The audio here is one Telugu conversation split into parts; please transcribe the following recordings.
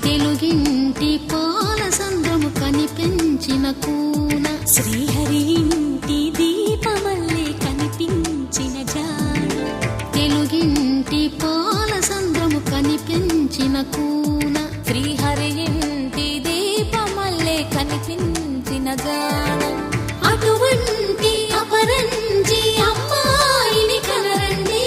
తెలుగింటి పాల సంద్రము కనిపించిన కూన శ్రీహరి ఇంటి దీపమల్లే కనిపించిన జాడ తెలుగింటి పాల సంద్రము కనిపించిన కూన శ్రీహరి ఇంటి దీపమల్లే కనిపించిన జాడ అటువంటి అపరంజి అమ్మాయిని కనరండి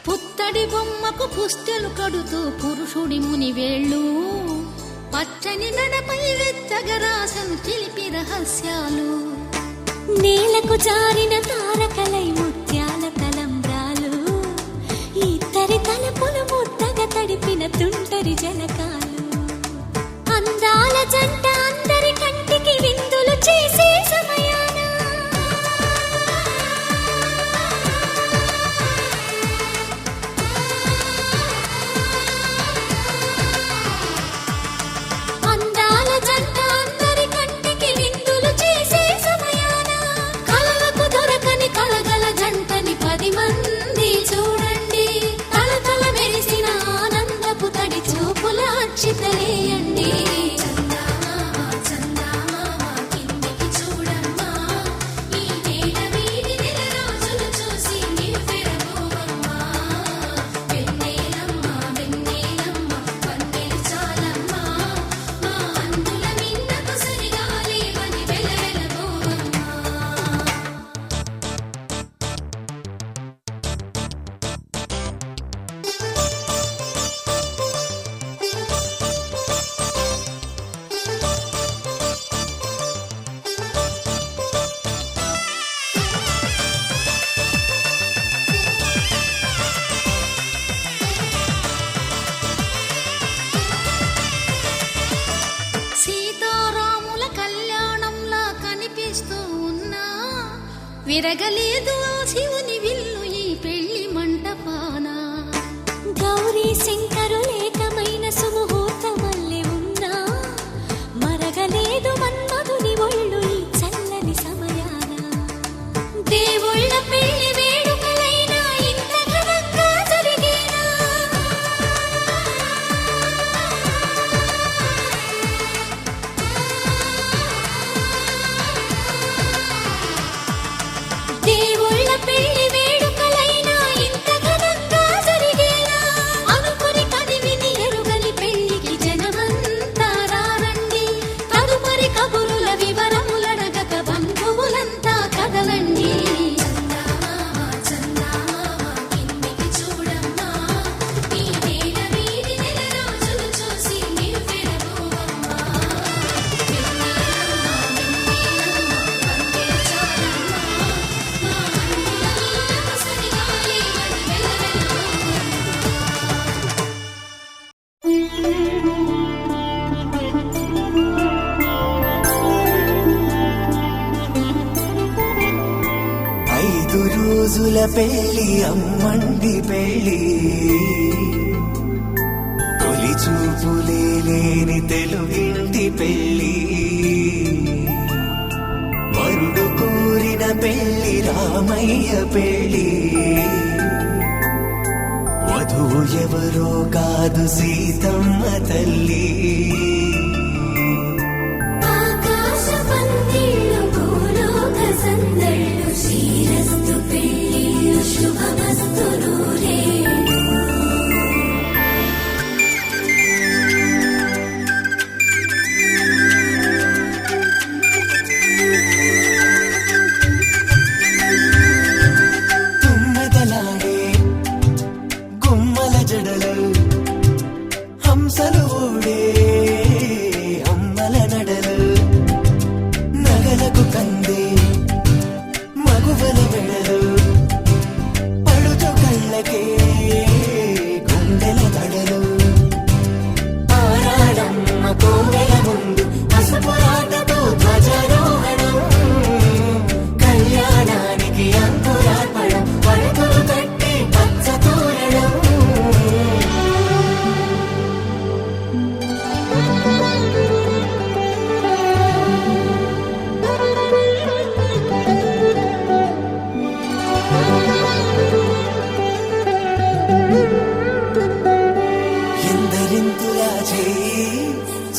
పుత్తడి బొమ్మకు పుస్తెలు కడుతూ పురుషుడి ముని వేళ్ళు పచ్చని నడపై వెచ్చగరాసను చిలిపి రహస్యాలు నేలకు జారిన తారకలై ముత్యాల తలంబ్రాలు ఇద్దరి తలపులు ముద్దగా తడిపిన తుంటరి జలకాలు అందాల జంట అందరి కంటికి విందులు చేసే సమయాన అందాల జంట అందరి కంటికి విందులు చేసే సమయాన కలలకు దొరకని కలగల జంటని 10 మంది చూడండి తలతల మెరిసిన ఆనందపు తడి చూపుల అచ్చితలేయండి సీతారాముల కళ్యాణంలా కనిపిస్తూ ఉన్నా విరగలేదు ఆ శివుని విల్లు ఈ పెళ్లి మంటపాన గౌరీ శంకరులేకమైన సుముహూర్తమల్లె ఉన్నా మరగలేదు మన్మధుని ఒళ్ళు ఈ చల్లని సమయాన దేవుళ్ళ పెళ్లి వేడుకలైనా ఇంత ఘనంగా జరిగేనా దేవుళ్ళ పెళ్లి వేడుకలైనా ఇంత ఘనంగా జరిగేనా అనుకుని కదివిని ఎరుగని పెళ్లికి జనమంతా రారండి తదుపరి కబురుల వివరములడగక బంధువులంతా కదలండి రోజుల పెళ్లి అమ్మండి పెళ్లి తొలి చూపులే లేని తెలుగింటి పెళ్లి వరుడు కోరిన పెళ్లి రామయ్య పెళ్లి వధువు ఎవరో కాదు సీతమ్మ తల్లి శ్రీరస్తు పెళ్లి శుభమస్తు నూరే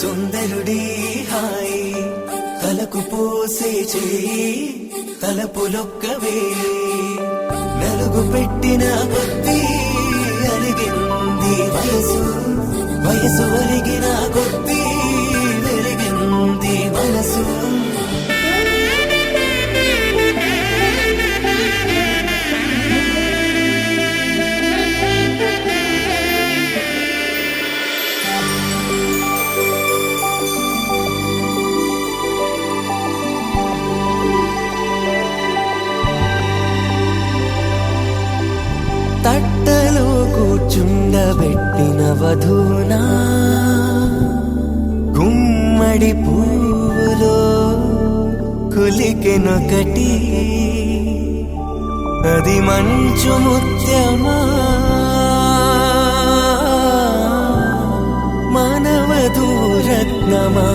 సుందరుడి హాయి తలకు పోసే చేయి తలపులొక్కవే నలుగు పెట్టిన కొద్దీ అలిగింది వయసు వయసు ఒలిగిన కొద్దీ వెలిగింది మనసు తట్టలో కూర్చుండబెట్టిన వధూనా గుమ్మడి పూలో కులికెనొకటి అది మంచు ముత్యమా మానవధూరత్నమా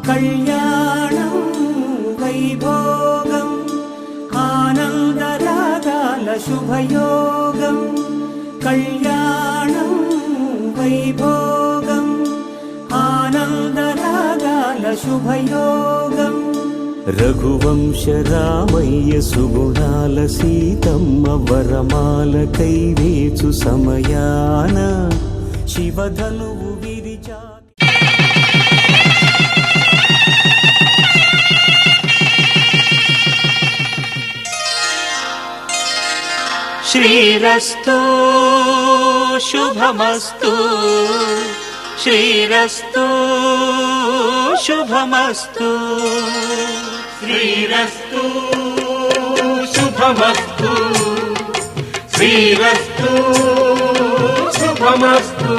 కళ్యాణం వైభోగం ఆనందరాగాల శుభయోగం కళ్యాణం వైభోగం ఆనందరాగాల శుభయోగం రఘువంశ రామయ్య సుగుణాల సీతమ్మ వరమాల కైవేచు సమయాన శివధనువు విరిచా శ్రీరస్తు శుభమస్తు శ్రీరస్తు శుభమస్తు శ్రీరస్తు శుభమస్తు శ్రీరస్తు శుభమస్తు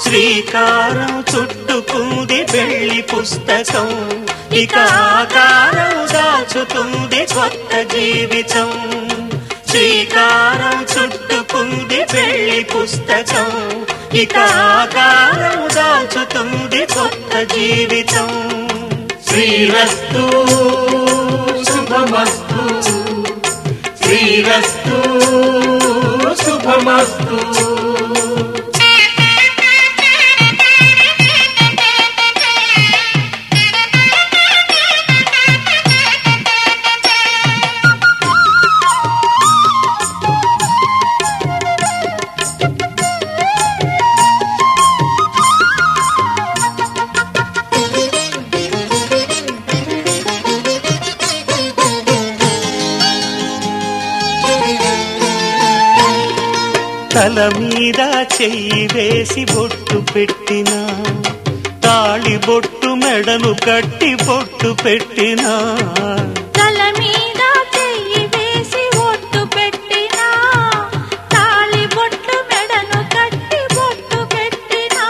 శ్రీకారం చుట్టుకుంది పెళ్లి పుస్తకం ఇక ఆకారం దాచుతుంది కొత్త జీవితం శ్రీకారం చుట్టుకుంది పెళ్లి పుస్తకం ఇక ఆకారం దాచుతుంది కొత్త జీవితం శ్రీరస్తు శుభమస్తు శ్రీరస్తు శుభమస్తు తల మీద చెయ్యి వేసి బొట్టు పెట్టినా, తాళి బొట్టు మెడను కట్టి బొట్టు పెట్టినా, తల మీద చెయ్యి వేసి ఒట్టు పెట్టినా, తాళి బొట్టు మెడను కట్టి బొట్టు పెట్టినా,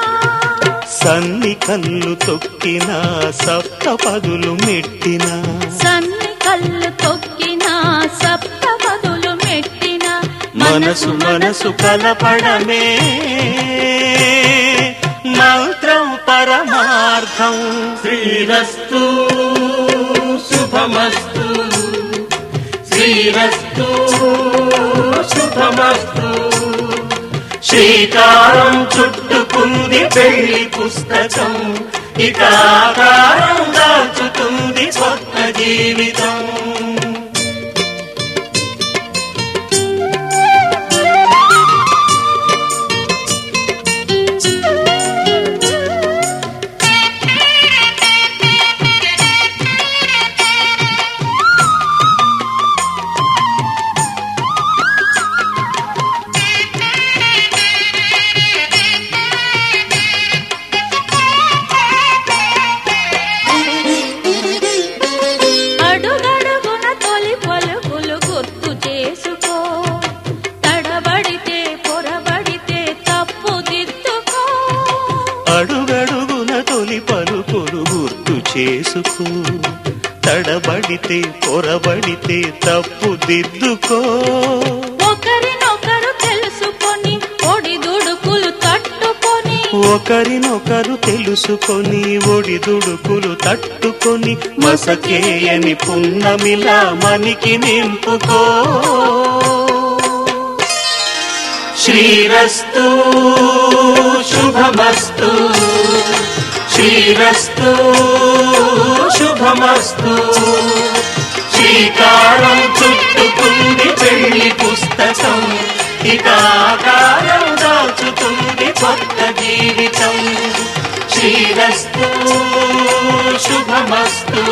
సన్ని కళ్ళు తొక్కినా సప్త పదులు మెట్టినా, సన్ని కళ్ళు తొక్కినా సప్త పదులు మెట్టినా, మనసు మనసు కలపడమే మంత్రం పరమార్థం. శ్రీరస్తు శుభమస్తు, శ్రీరస్తు శుభమస్తు. శ్రీకారం చుట్టుకుంది పెళ్లి పుస్తకం, ఇక ఆకారం దాచుతుంది కొత్త జీవితం. అడుగడుగున తొలి పలుకులు గుర్తు చేసుకో, తడబడితే పొరబడితే తప్పు దిద్దుకో. అడుగడుగున తొలి పలుకులు గుర్తు చేసుకో, తడబడితే పొరబడితే తప్పు దిద్దుకో. ఒకరినొకరు తెలుసుకొని ఒడిదుడుకులు తట్టుకొని, ఒకరినొకరు తెలుసుకొని ఒడిదుడుకులు తట్టుకొని, మసకేయని పున్నమిలా మనికి నింపుకో. శ్రీరస్తు శుభమస్తు, శ్రీరస్తు శుభమస్తు. శ్రీకారం చుట్టుకుంది పెళ్లి పుస్తకం, ఇక ఆకారం దాచుతుంది కొత్త జీవితం. శ్రీరస్తు శుభమస్తు,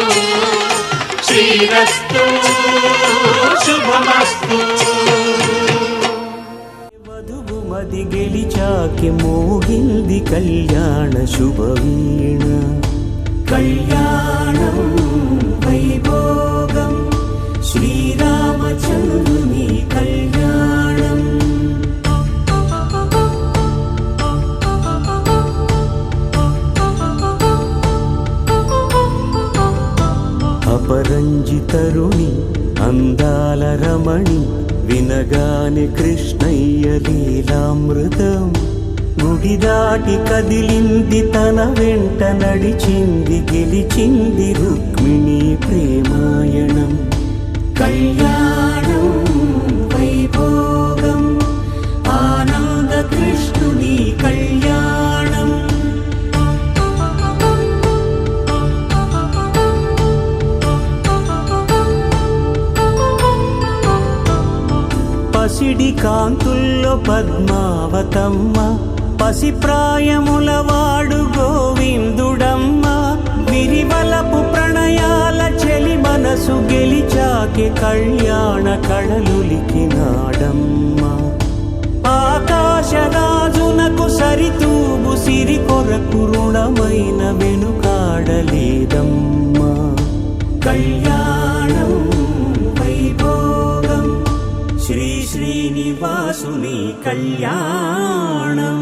శ్రీరస్తు శుభమస్తు. వధువు మది గెలిచాకి మోగింది కళ్యాణ శుభవీణ. కళ్యాణం వైభోగం శ్రీరామచంద్రుని కళ్యాణం. అపరంజి తరుణి అందాల రమణి, వినగానే కృష్ణయ్య లీలామృతం. గుడి దాటి కదిలింది తన వెంట నడిచింది, గెలిచింది రుక్మిణి ప్రేమాయణం. కళ్యాణం వైభోగం ఆనంద కృష్ణుని కళ్యాణం. పసిడి కాంతుల్లో పద్మావతమ్మ, పసిప్రాయముల వాడు గోవిందుడమ్మ. విరివలపు ప్రణయాల చెలి మనసు గెలిచాకే కళ్యాణ కళలులికినాడమ్మ. ఆకాశరాజునకు సరితూగు సిరి కొరకు రుణమైన వెనుకాడలేదమ్మ. కళ్యాణం వైభోగం శ్రీ శ్రీనివాసుని కళ్యాణం.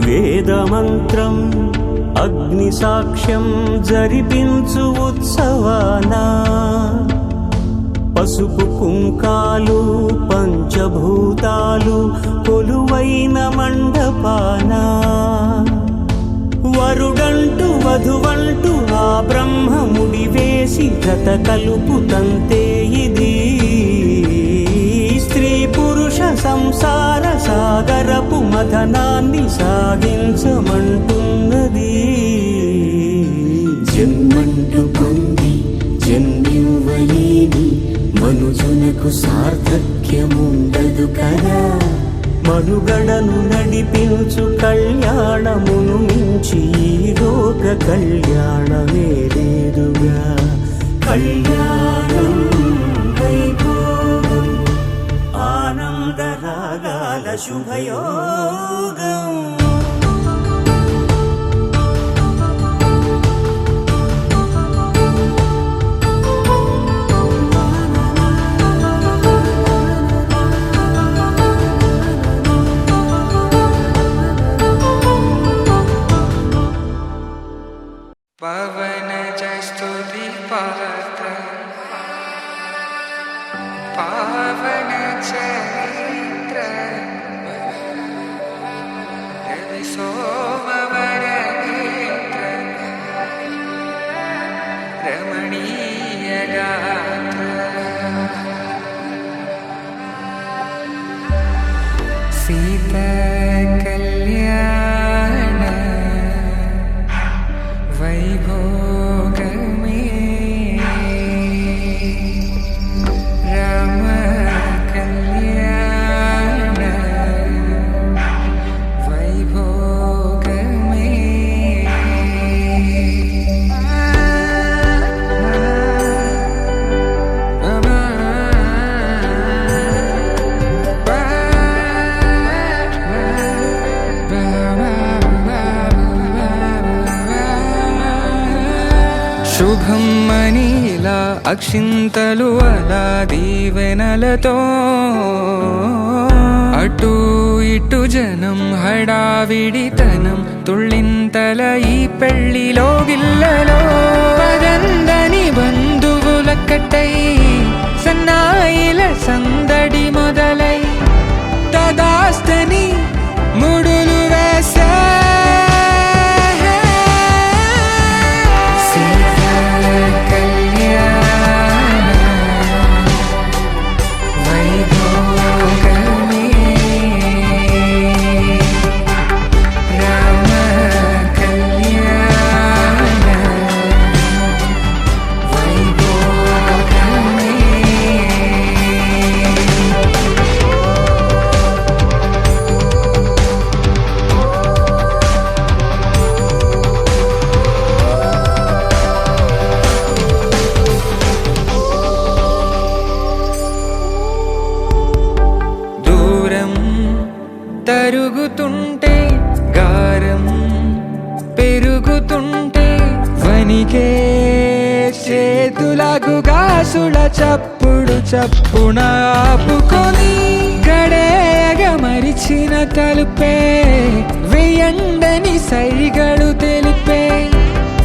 వేదమంత్రం అగ్ని సాక్ష్యం జరిపించు ఉత్సవానా, పసుపు కుంకాలు పంచభూతాలు కొలువైన మండపాన. వరుడంటూ వధువంటూ ఆ బ్రహ్మముడి వేసి జత కలుపుతంతే ఇది. స్త్రీ పురుష సంసార సాగరపు మథనాన్ని సాగించమంటున్నది. జన్మంటూ పొంది జన్మివ్వలేని మనుజునకు సార్థక్యముండదు కదా. మనుగడను నడిపించు కళ్యాణమును మించి ఈ లోక కళ్యాణమే లేదుగా. కళ్యాణం వైభోగం ఆనందరాగాల శుభయోగం. పవన జస్తుతి పాత్ర పావన చరిత్ర రవి సోమవర నేత్ర రమణీయ గాత్ర సీతా కళ్యాణ వైభోగమే రామ కళ్యాణ వైభోగమే. శుభం మనీలా అక్షింతలు అలా దీవెనలతో అటు ఇటు జనం హడావిడితనం తుళ్ళింతల ఈ పెళ్లిలో గిల్లలో పదందని బంధువులక్కటై సన్నాయిల సందడి మొదలై తదాస్తని ముడులు వేసే తరుగుతుంటే గారం పెరుగుతుంటే వనికే చేతులకు గాసుల చప్పుడు చప్పున ఆపుకొని గడేగ మరిచిన తలుపే వెయ్యండని సైగడు తెలిపే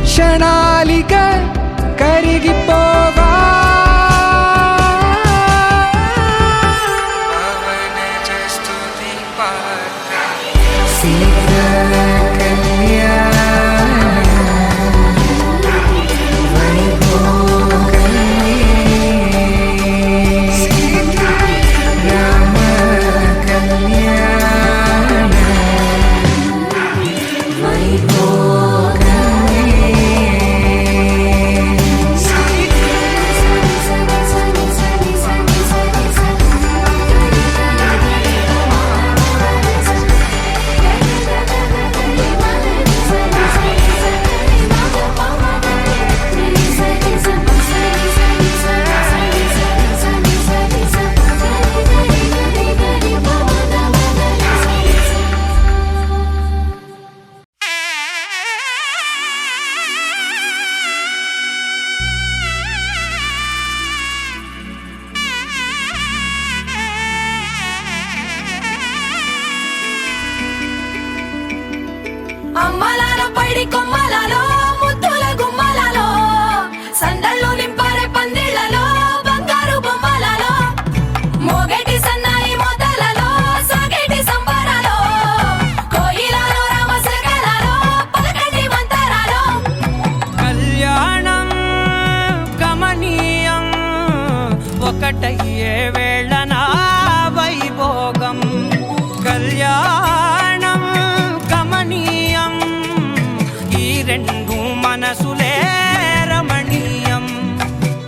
క్షణాలిక కరిగిపోవా. అమ్మలాల పైడి కొమ్మలలో ముద్దుల గుమ్మలలో సందళ్ళు నింపారే పందిళ్లలో బంగారు బొమ్మలలో మోగేటి సన్నాయి మోతలలో సాగేటి సంబరాలో కోయిలలో రామశకలలో పలకండి మంతరాలో. కళ్యాణం గమనీయం ఒకటయ్యే వేళ నా వైభోగం. కళ్యాణం గమనీయం ఈ రెండు మనసులే రమణీయం.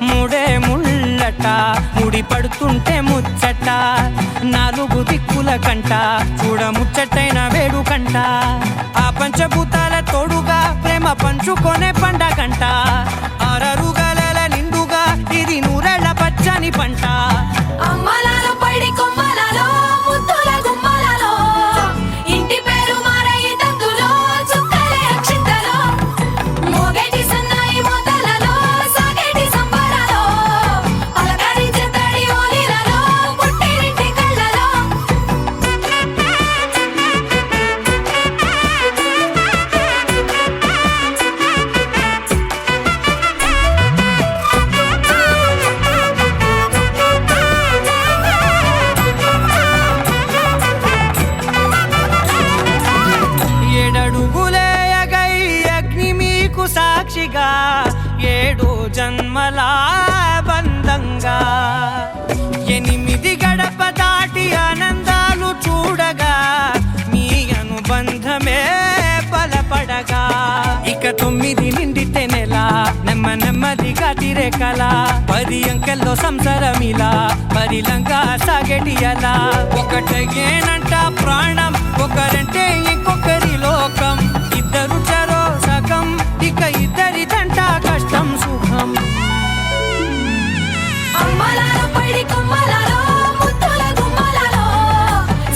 ముడే ముళ్ళ జంట ముడి పడుతుంటే ముచ్చట 4 దిక్కుల కంట చూడ ముచ్చటైన వేడుకంట ఆ పంచభూతాల తోడుగా ప్రేమ పంచుకొనే పండగంట 6 గలల నిండుగా ఇది 100 పచ్చని పంట అమ్మలాలో పైడి కొమ్మలలో ముద్దుల గుమ్మలలో ఇంటి పేరు మారయి తందులో చుక్కలే అక్షింతలో మోగేటి సన్నాయి మోతలలో సాగేటి సంబరాలో పలకరించే తడి ఓలిలలో పుట్టినింటి కళ్ళలో ఏడడుగులేయగై అగ్ని మీకు సాక్షిగా 7 జన్మల బంధంగా 8 గడప దాటి ఆనందాలు చూడగా మీ అనుబంధమే బలపడగా ఇక 9 నిండితే నెల నెమ్మదిగా తిరే కల 10 అంకెల్లో సంసారమిలా పరిలంగా సాగేటి అలా ఒకటేనంట ప్రాణం ఒకరంటే ఇంకొకరి లోకం ఇద్దరు చరో సగం ఇక ఇద్దరిదంట కష్టం సుఖం అమ్మలాలో పైడి కొమ్మలలో ముద్దుల గుమ్మలలో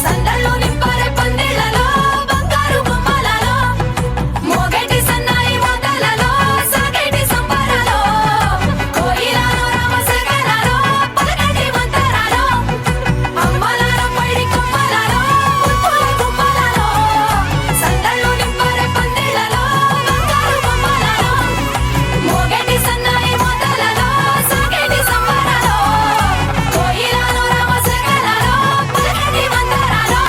సందళ్ళు నింపారే పందిళ్ళలో బంగారు గుమ్మలలో మోగేటి సన్నాయి మోతలలో సాగేటి సంబరాలో కోయిలలో రామశకలలో పలకటి మంతరాలో అమ్మలాలో పైడి కొమ్మలలో ముద్దుల గుమ్మలలో సందళ్ళు నింపారే పందిళ్ళలో బంగారు గుమ్మలలో మోగేటి సన్నాయి మోతలలో సాగేటి సంబరాలో కోయిలలో రామశకలలో పలకటి మంతరాలో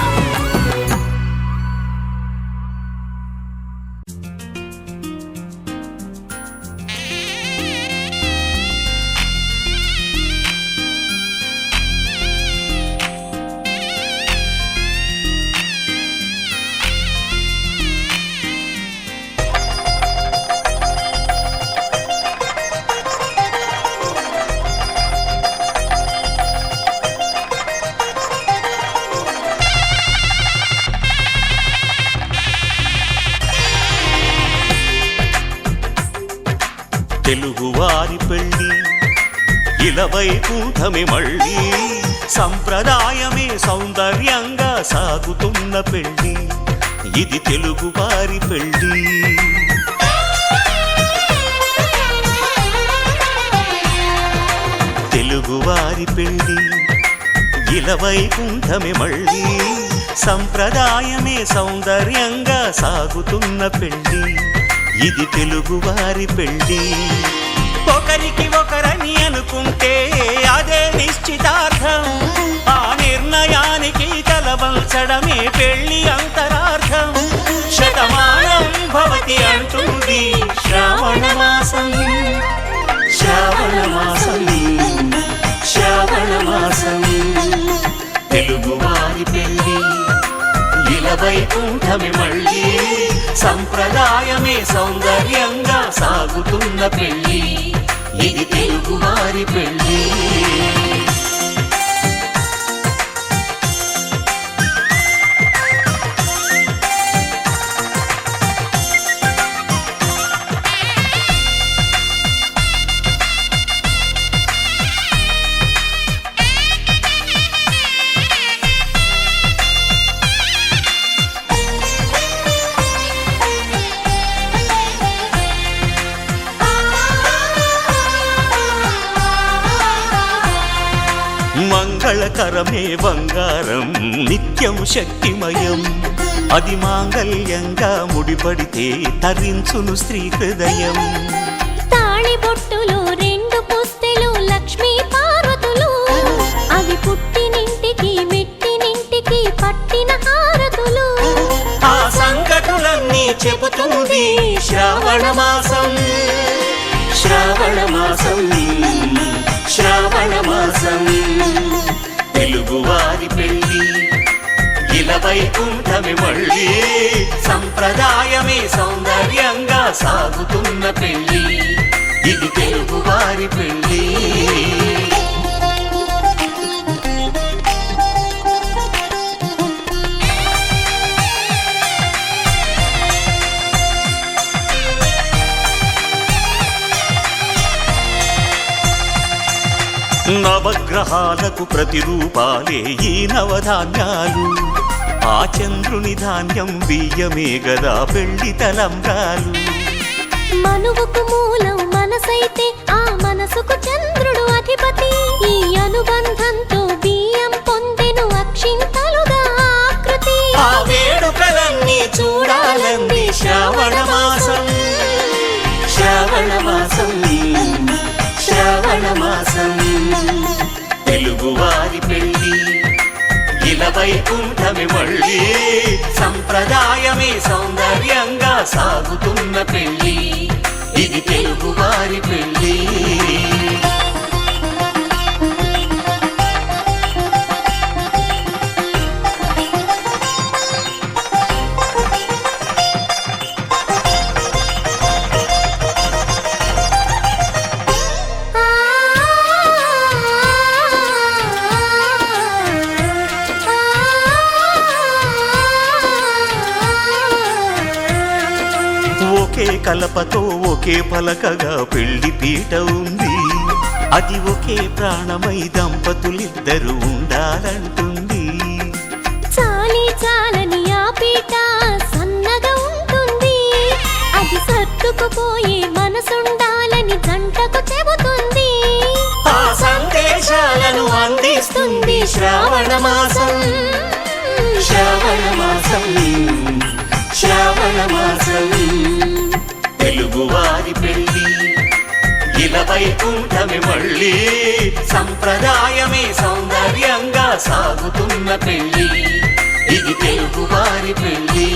తెలుగువారి పెళ్ళి ఇలవైకుంఠమే మళ్ళీ సంప్రదాయమే సౌందర్యంగా సాగుతున్న పెళ్ళి ఇది తెలుగువారి పెళ్ళి తెలుగువారి పెళ్ళి ఇలవైకుంఠమే మళ్ళీ సంప్రదాయమే సౌందర్యంగా సాగుతున్న పెళ్ళి ఇది తెలుగువారి పెళ్ళి ఒకరికి ఒకరని అనుకుంటే అదే నిశ్చితార్థం ఆ నిర్ణయానికి తలవంచడమే పెళ్ళి అంతరార్థం శతమానం భవతి అంటుంది శ్రావణ మాసం శ్రావణ మాసం శ్రావణ మాసం తెలుగువారి పెళ్ళి ఇలవైకుంఠమే మళ్ళీ సంప్రదాయమే సౌందర్యంగా సాగుతున్న పెళ్ళి ఇది తెలుగువారి పెళ్ళి మంగళకరమే బంగారం నిత్యం శక్తిమయం అది మాంగళ్యంగా ముడిపడితే తరించును స్త్రీ హృదయం తాళిబొట్టులు 2 పుస్తెలు లక్ష్మీ పార్వతులు అవి పుట్టినింటికి మెట్టినింటికి పట్టిన హారతులు ఆ సంకటులన్నీ చెబుతుంది శ్రావణ మాసం శ్రావణ మాసం శ్రావణ మాసం తెలుగువారి పెళ్ళి ఇలవైకుంఠమే మళ్ళీ సంప్రదాయమే సౌందర్యంగా సాగుతున్న పెళ్ళి ఇది తెలుగువారి పెళ్ళి నవగ్రహాలకు ప్రతిరూపాలే ఈ నవధాన్యాలు. ఆ చంద్రుని ధాన్యం బియ్యమే గదా పెళ్లి తలంబ్రాలు. మనువుకు మూలం మనసైతే ఆ మనసుకు చంద్రుడు అధిపతి. ఈ అనుబంధంతో బియ్యం పొందెను అక్షింతలుగా ఆకృతి. ఆ వేడుకలన్నీ చూడాలంది శ్రావణ మాసం, శ్రావణ మాసం, శ్రావణ మాసం. తెలుగువారి పెళ్లి ఇలా వైకుంఠమి మళ్ళీ, సంప్రదాయమే సౌందర్యంగా సాగుతున్న పెళ్లి. ఇది తెలుగువారి పెళ్లి. ఒకే కలపతో ఒకే పలకగా పెళ్లి పీట ఉంది. అది ఒకే ప్రాణమై దంపతులిద్దరూ ఉండాలంటుంది. చాలి చాలని ఆ పీట సన్నగా ఉంటుంది. అది సర్దుకుపోయే మనసుండాలని జంటకు చెబుతుంది. ఆ సందేశాలను అందిస్తుంది శ్రావణ మాసం, శ్రావణ మాసం, శ్రావణ మాసం. తెలుగువారి పెళ్లి ఇలా వైకుంఠమి మళ్ళీ, సంప్రదాయమే సౌందర్యంగా సాగుతున్న పెళ్లి. ఇది తెలుగువారి పెళ్లి.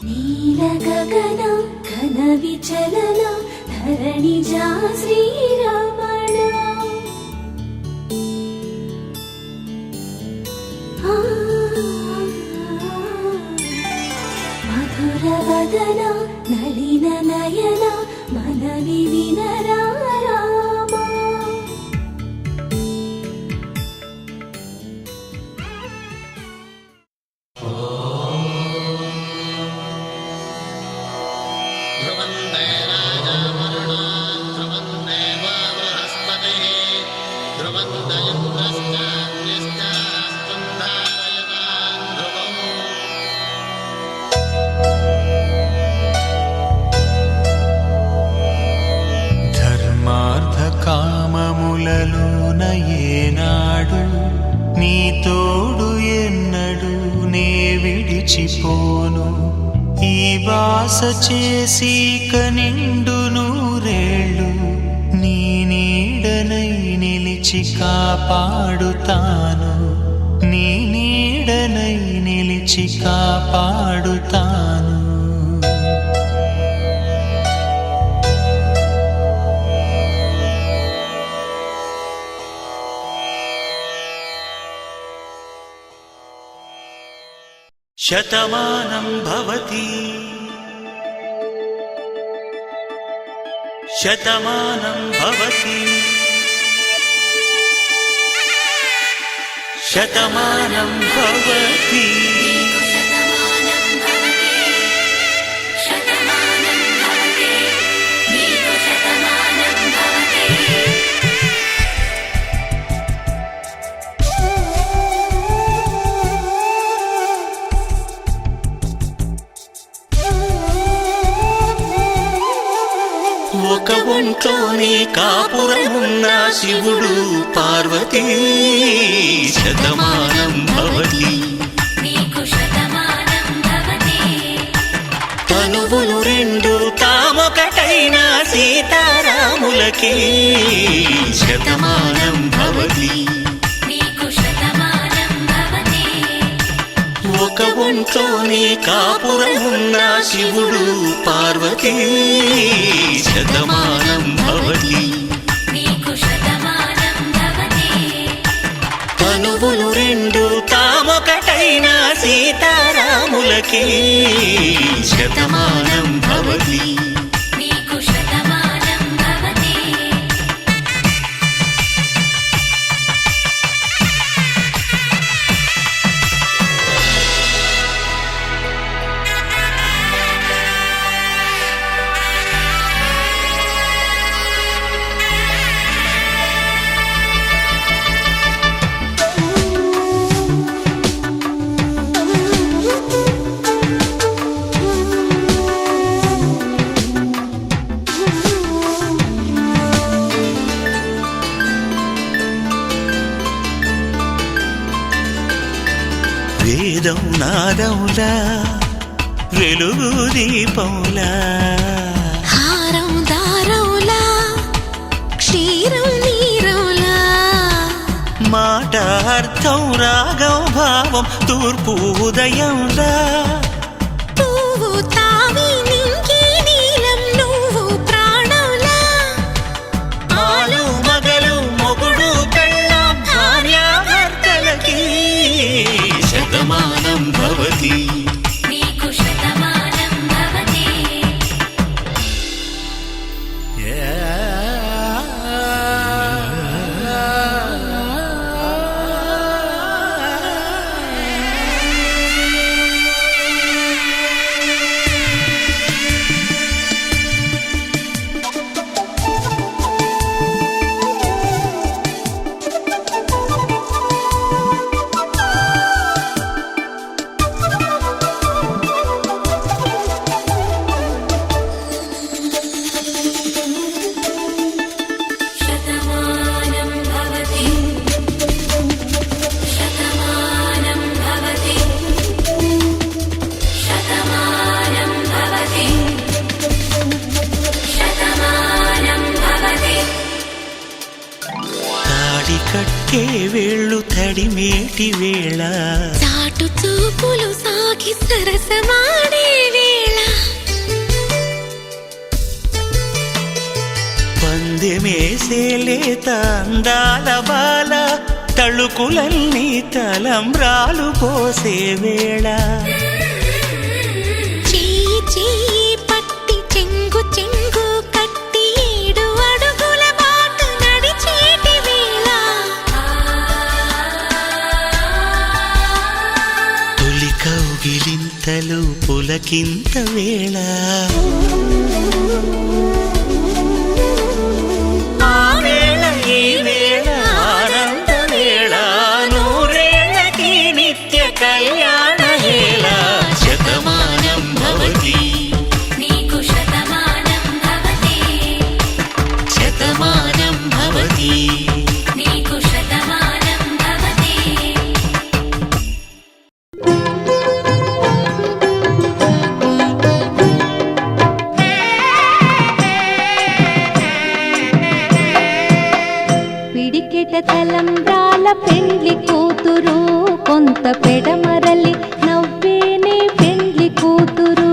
నీల గగన ఘన విచలన ధరణిజా శ్రీరమణ. మధుర వదన నలిన నయన మనవి వినరా రామా. ధర్మార్థ కామములలోన ఏనాడు నీ తోడు ఎన్నడు నే విడిచిపోను. ఈ బాస చేసి కనిండు నూరేళ్ళు నీ నీడనై నిలిచి కాపాడుతాను. నీ నీడనై నిలిచి కాపాడుతాను. శతమానం భవతి, శతమానం భవతి, శతమానం భవతి. ఒక ఒంట్లోనే కాపురమున్న శివుడు పార్వతీ, శతమానం భవతి. తనువులు రెండు తామొకటైన సీతారాములకి, శతమానం భవతి. ఒక ఒంట్లోనే కాపురమున్న శివుడు పార్వతీ, శతమానం భవతి. తనువులు రెండు తామొకటైన సీతారాములకి, భార్యలకి శతమానం భవతి. నీకు శతమానం భవతి. వేదం నాదములా వెలుగు దీపములా హారం దారౌలా క్షీరం నీరౌలా మాట అర్థం రాగం భావం తూర్పు ఉదయంలా పువ్వు తావి నింగి నీలం నువ్వు ప్రాణంలా ఆలు మగలు మొగుడు పెళ్ళాం భార్యాభర్తలకి శతమానం భవతి. నీకు శతమానం భవతి. శతమానం భవతి. శతమానం భవతి. శతమానం భవతి. శతమానం భవతి. తాడి కట్టే వేళ్ళు తడిమేటి వేళ చాటు చూపులు సాగి సరసమాడే వేళ పందెమేసే లేత అందాల బాల తళుకులన్నీ తలంబ్రాలు పోసే వేళ చెయ్యి చెయ్యి పట్టి చెంగు చెంగు కట్టి 7 అడుగుల బాటు నడిచేటి వేళ తొలి కౌగిలింతలు పులకింత వేళ ఆ వేళ ఈ వేళ ఆనంద వేళ నూరేళ్ళకి నిత్య కళ్యాణ వేళ శతమానం భవతి. నీకు శతమానం భవతి. శతమానం భవతి. నీకు శతమానం భవతి. పిడికెట తలంబ్రాల పెండ్లి కూతురు కొంత పెడమరలి నవ్వేనే పెండ్లి కూతురు.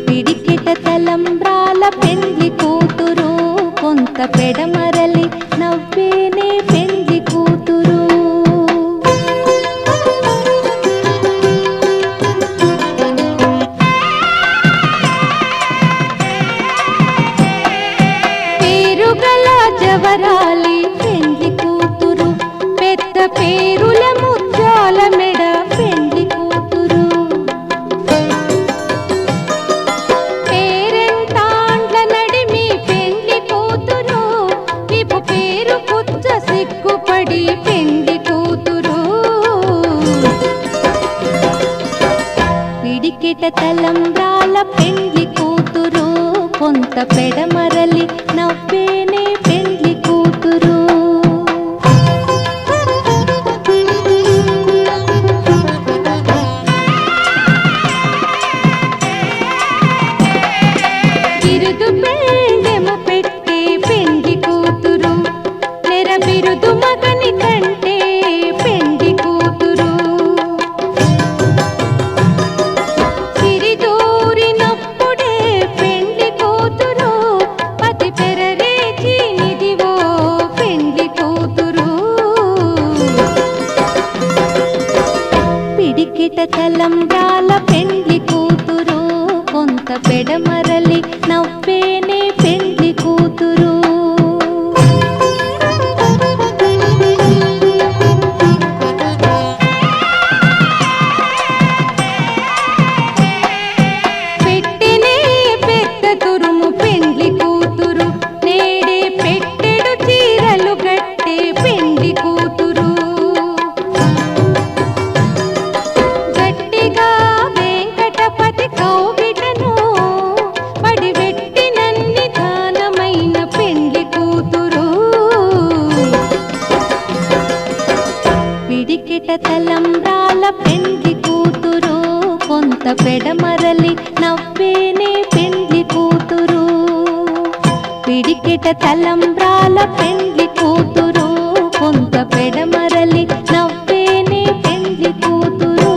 పిడికెట తలంబ్రాల పెండ్లి కూతురు కొంత పెడమరలి నవ్వేనే పెండ్లి కూతురు. పేరుగల జవరాలి పెండ్లి కూతురు పెద్ద పేరుల ముత్యాల మెడ పెండ్లి కూతురు. పేరెంతాండ్ల నడిమి పెండ్లి కూతురు విపు పేరు కుచ్చ సిగ్గుపడి పెండ్లి కూతురు. పిడికెట తలంబ్రాల పెండ్లి కూతురు కొంత పెడమరలి నవ్వేనే పెండ్లి కూతురు. బిరుదు పెండెము పెట్టే పెండ్లి కూతురు నెర బిరుదు మగని కంటే పెండ్లి కూతురు. సిరిదూరినప్పుడే పెండ్లి కూతురు పెడమరలి నవ్వేనే పెండ్లి కూతురు. పెట్టెనే పెద్ద తురుము పెండ్లి కూతురు, నేడే పెట్టెడు చీరలు గట్టే పెండ్లి కూతురు. గట్టిగా వెంకటపతి కౌగిటను పడివెట్టినన్ని దానమైన పెండ్లి కూతురు. పిడికిట తలంబ్రాల పెండ్లి కూతురు, కొంత పెడమరలి నవ్వేనే పెండ్లి కూతురు. పిడికిట తలంబ్రాల పెండ్లి కూతురు, కొంత పెడమరలి నవ్వేనే పెండ్లి కూతురు.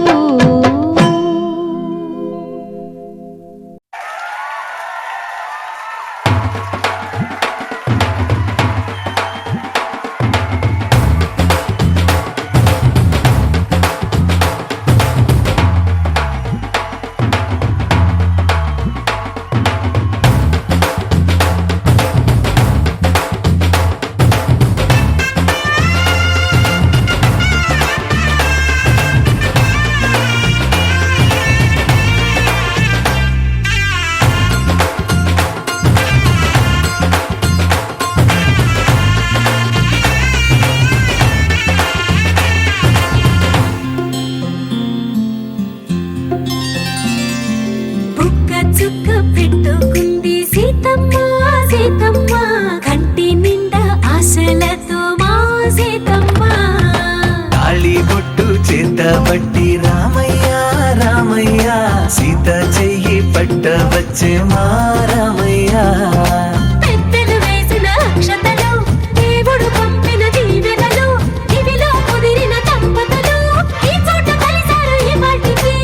బుక్క చుక్క పెట్టుకుంది సీతమ్మ సీతమ్మ, కంటి నిండా ఆశలతో మా సీతమ్మ. తాళి బొట్టు చేత పట్టి రామయ్య రామయ్య, సీత చెయ్యి పట్ట వచ్చే మా రామయ్య. పెద్దలు వేసిన అక్షతలు, దేవుడు పంపిన దీవెనలు, ఇవిలో కుదిరిన దంపతులు ఈ చోట కలిసారు ఈ వాటికి.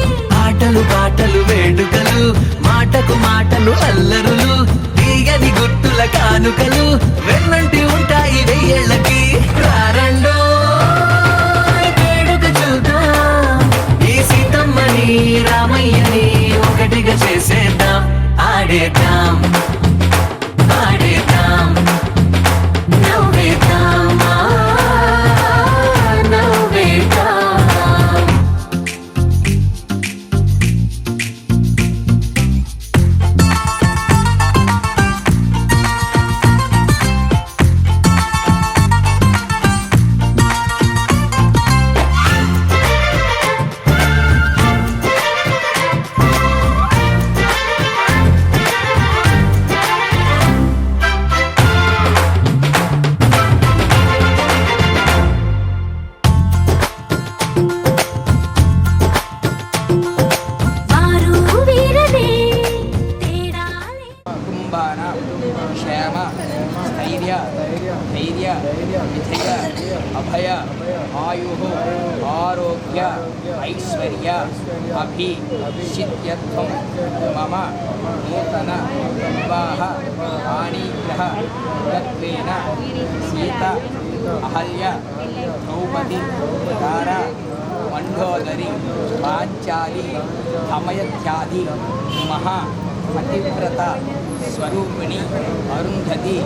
ఆటలు పాటలు వేడుకలు, మాటకు మాటలు అల్లరులు, తీయని గుర్తుల కానుకలు వెన్నంటి ఉంటాయి వెయ్యేళ్ళకి. రారండో వేడుక చూద్దాం, ఈ సీతమ్మని రామయ్యని ఒకటిగా చేసేద్దాం. ఆడేద్దాం ఆడేద్దాం నవ్వేద్దాం నవ్వేద్దాం. వారు వీరనే తేడాలే. కుటుంబాన క్షేమ స్థైర్య ధైర్య విజయ అభయ ఆయు ఆరోగ్య ఐశ్వర్య అభిషిద్ధ్యర్థం మమ నూతన వివాహ వాణీగ్రహ తత్వేన సీత అహల్య ద్రౌపది తార మండోదరి పాంచాలి అమయత్యాది మహా పతివ్రత స్వరూపిణి అరుంధతి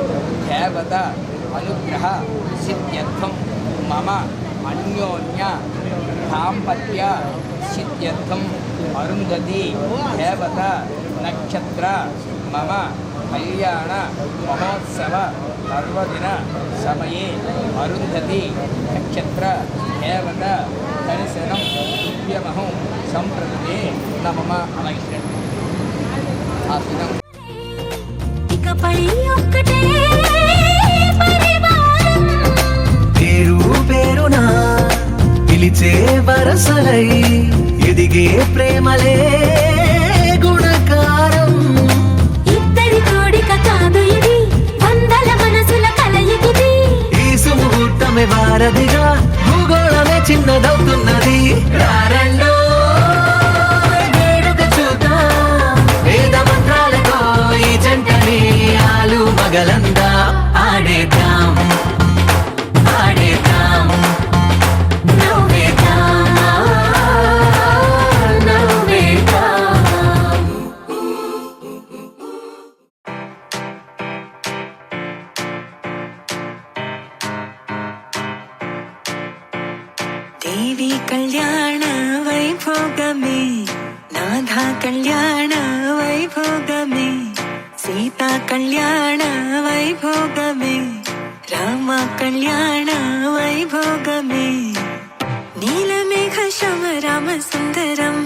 దేవత అనుగ్రహ సిద్ధ్యర్థం మమ అన్యోన్య దాంపత్య సిద్ధ్యర్థం అరుంధతి దేవత నక్షత్ర మమ కళ్యాణ మహోత్సవ పర్వదిన సమయే అరుంధతి నక్షత్ర దేవత దర్శనం దివ్యమహం సంప్రదే నమమ అలాగే ఇకపై ఒక్కటే పరివారం. పేరు పేరునా పిలిచే వరసలై ఎదిగే ప్రేమలే గుణకారం. ఇద్దరి కోడిక కాదు ఇది, వందల మనసుల కలయికిది. ఈ సుముహూర్తమే వారధిగా భూగోళమే చిన్నదవుతున్నది. రారండో వేడుక చూద్దాం, వేద మంత్రాలతో ఈ జంటని ఆలు మగలందా. ఆడేద్దాం ఆడేద్దాం నవ్వేద్దాం నవ్వేద్దాం. దేవి కళ్యాణ వైభోగమే నాథ కళ్యాణ వైభోగమే సీతా కళ్యాణ వైభోగమే రామ కళ్యాణ వైభోగమే నీలమేఘ శమ రామ సుందరం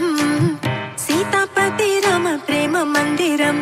సీతాపతి రామ ప్రేమ మందిరం